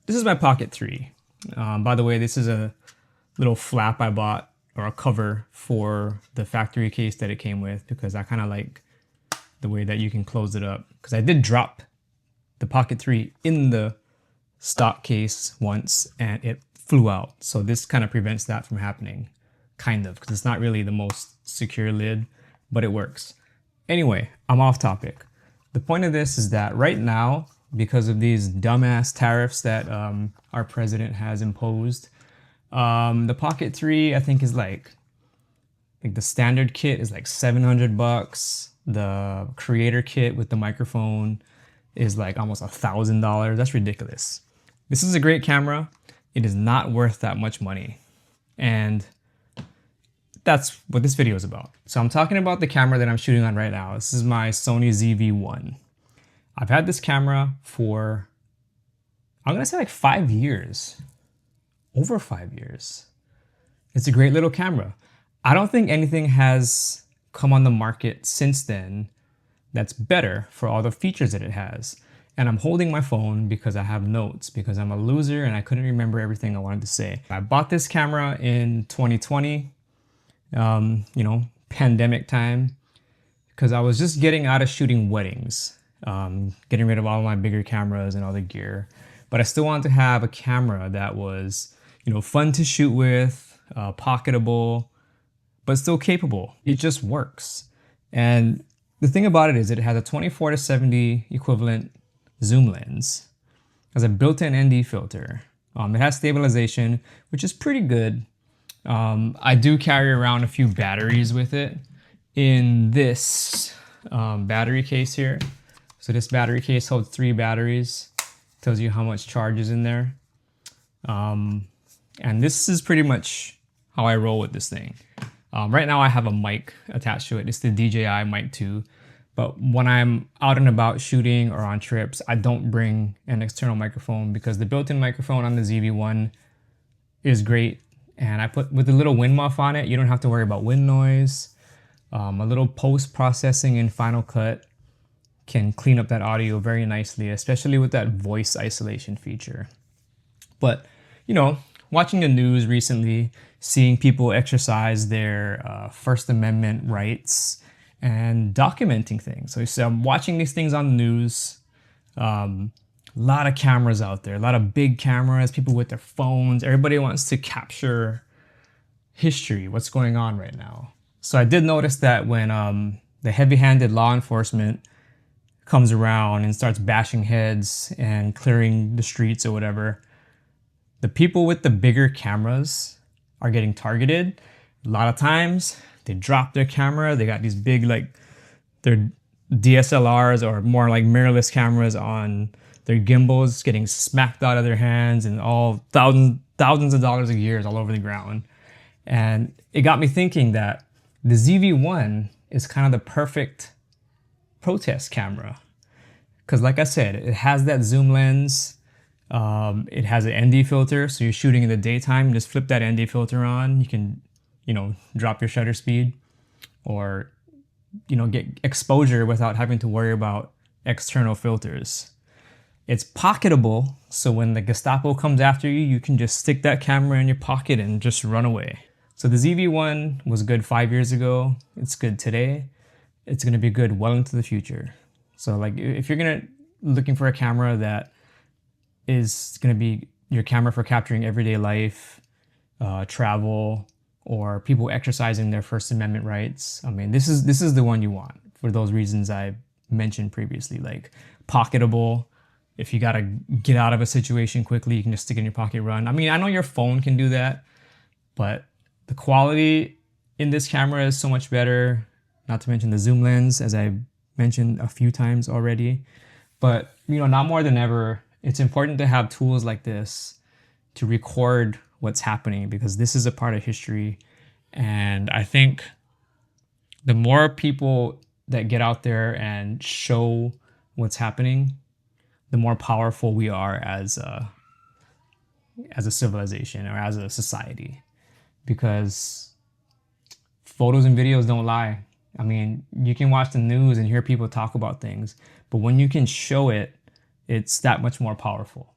This is my Pocket 3. By the way, this is a little flap I bought, or a cover for the factory case that it came with, because I kind of like the way that you can close it up. Because I did drop the Pocket 3 in the stock case once and it flew out. So this kind of prevents that from happening, kind of, because it's not really the most secure lid, but it works. Anyway, I'm off topic. The point of this is that right now, because of these dumbass tariffs that our president has imposed, the Pocket 3 I think is like the standard kit is like $700. The creator kit with the microphone is like almost $1,000. That's ridiculous. This is a great camera. It is not worth that much money. And that's what this video is about. So I'm talking about the camera that I'm shooting on right now. This is my Sony ZV-1. I've had this camera for, I'm gonna say like 5 years. Over 5 years. It's a great little camera. I don't think anything has come on the market since then that's better for all the features that it has. And I'm holding my phone because I have notes, because I'm a loser and I couldn't remember everything I wanted to say. I bought this camera in 2020, you know, pandemic time, because I was just getting out of shooting weddings, getting rid of all my bigger cameras and all the gear. But I still wanted to have a camera that was, you know, fun to shoot with, pocketable, but still capable. It just works. And the thing about it is it has a 24-70 equivalent zoom lens, has a built-in ND filter. It has stabilization, which is pretty good. I do carry around a few batteries with it in this battery case here. So this battery case holds 3 batteries, tells you how much charge is in there. And this is pretty much how I roll with this thing. Right now I have a mic attached to it. It's the DJI Mic 2. But when I'm out and about shooting or on trips, I don't bring an external microphone because the built-in microphone on the ZV-1 is great. And I put with a little wind muff on it, you don't have to worry about wind noise. A little post-processing in Final Cut can clean up that audio very nicely, especially with that voice isolation feature. But, you know, watching the news recently, seeing people exercise their First Amendment rights and documenting things. So I'm watching these things on the news. A lot of cameras out there, a lot of big cameras, people with their phones. Everybody wants to capture history, what's going on right now. So I did notice that when the heavy-handed law enforcement comes around and starts bashing heads and clearing the streets or whatever, the people with the bigger cameras are getting targeted. A lot of times they drop their camera. They got these big, like, their DSLRs or more like mirrorless cameras on their gimbals getting smacked out of their hands, and all thousands of dollars of gears all over the ground. And it got me thinking that the ZV-1 is kind of the perfect protest camera. Because like I said, it has that zoom lens. It has an ND filter, so you're shooting in the daytime, just flip that ND filter on. You can, you know, drop your shutter speed or, you know, get exposure without having to worry about external filters. It's pocketable, so when the Gestapo comes after you, you can just stick that camera in your pocket and just run away. So the ZV-1 was good 5 years ago. It's good today. It's gonna be good well into the future. So like if you're looking for a camera that is gonna be your camera for capturing everyday life, travel, or people exercising their First Amendment rights, I mean, this is the one you want for those reasons I mentioned previously, like pocketable. If you gotta get out of a situation quickly, you can just stick it in your pocket, run. I mean, I know your phone can do that, but the quality in this camera is so much better, not to mention the zoom lens, as I mentioned a few times already. But, you know, now more than ever, it's important to have tools like this to record what's happening, because this is a part of history. And I think the more people that get out there and show what's happening, the more powerful we are as a civilization or as a society. Because photos and videos don't lie. I mean, you can watch the news and hear people talk about things, but when you can show it, it's that much more powerful.